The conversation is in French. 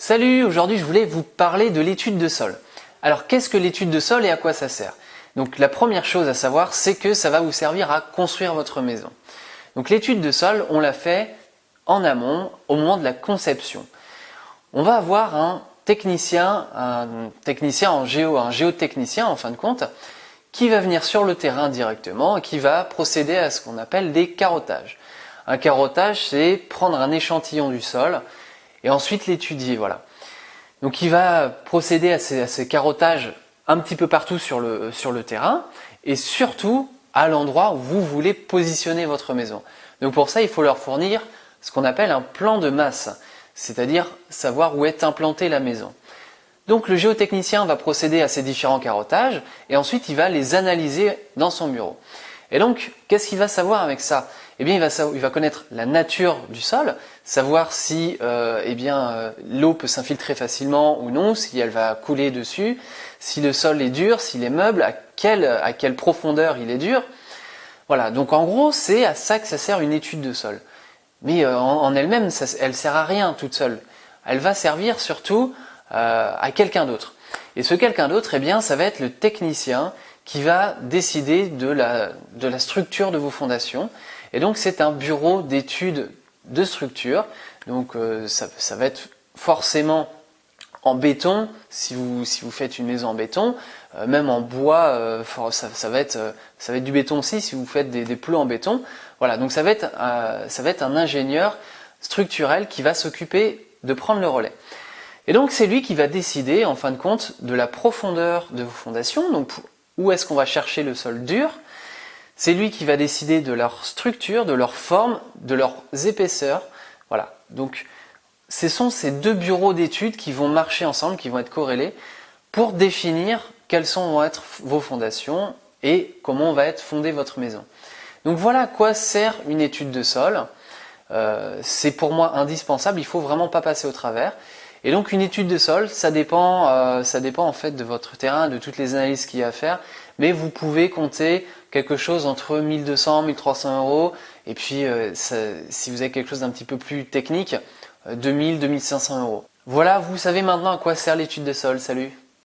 Salut, aujourd'hui je voulais vous parler de l'étude de sol. Alors qu'est-ce que l'étude de sol et à quoi ça sert? Donc la première chose à savoir, c'est que ça va vous servir à construire votre maison. Donc l'étude de sol, on l'a fait en amont, au moment de la conception. On va avoir un technicien en un géotechnicien en fin de compte, qui va venir sur le terrain directement et qui va procéder à ce qu'on appelle des carottages. Un carottage, c'est prendre un échantillon du sol et ensuite l'étudier, voilà. Donc il va procéder à ces carottages un petit peu partout sur le terrain et surtout à l'endroit où vous voulez positionner votre maison. Donc pour ça, il faut leur fournir ce qu'on appelle un plan de masse, c'est-à-dire savoir où est implantée la maison. Donc le géotechnicien va procéder à ces différents carottages et ensuite il va les analyser dans son bureau. Et donc, qu'est-ce qu'il va savoir avec ça? Eh bien, il va connaître la nature du sol, savoir si l'eau peut s'infiltrer facilement ou non, si elle va couler dessus, si le sol est dur, s'il est meuble, à quelle profondeur il est dur. Voilà, donc en gros, c'est à ça que ça sert une étude de sol. Mais en elle-même, elle sert à rien toute seule. Elle va servir surtout à quelqu'un d'autre. Et ce quelqu'un d'autre, eh bien, ça va être le technicien qui va décider de la structure de vos fondations. Et donc c'est un bureau d'études de structure. Donc ça va être forcément en béton, si vous faites une maison en béton, même en bois, ça va être du béton aussi si vous faites des plots en béton. Voilà, donc ça va être un ingénieur structurel qui va s'occuper de prendre le relais. Et donc c'est lui qui va décider en fin de compte de la profondeur de vos fondations, donc où est-ce qu'on va chercher le sol dur. C'est lui qui va décider de leur structure, de leur forme, de leurs épaisseurs. Voilà, donc ce sont ces deux bureaux d'études qui vont marcher ensemble, qui vont être corrélés pour définir quelles vont être vos fondations et comment va être fondée votre maison. Donc voilà à quoi sert une étude de sol. C'est pour moi indispensable, il ne faut vraiment pas passer au travers. Et donc une étude de sol, ça dépend en fait de votre terrain, de toutes les analyses qu'il y a à faire, mais vous pouvez compter quelque chose entre 1200 et 1300 euros, et puis si vous avez quelque chose d'un petit peu plus technique, 2000, 2500 euros. Voilà, vous savez maintenant à quoi sert l'étude de sol. Salut!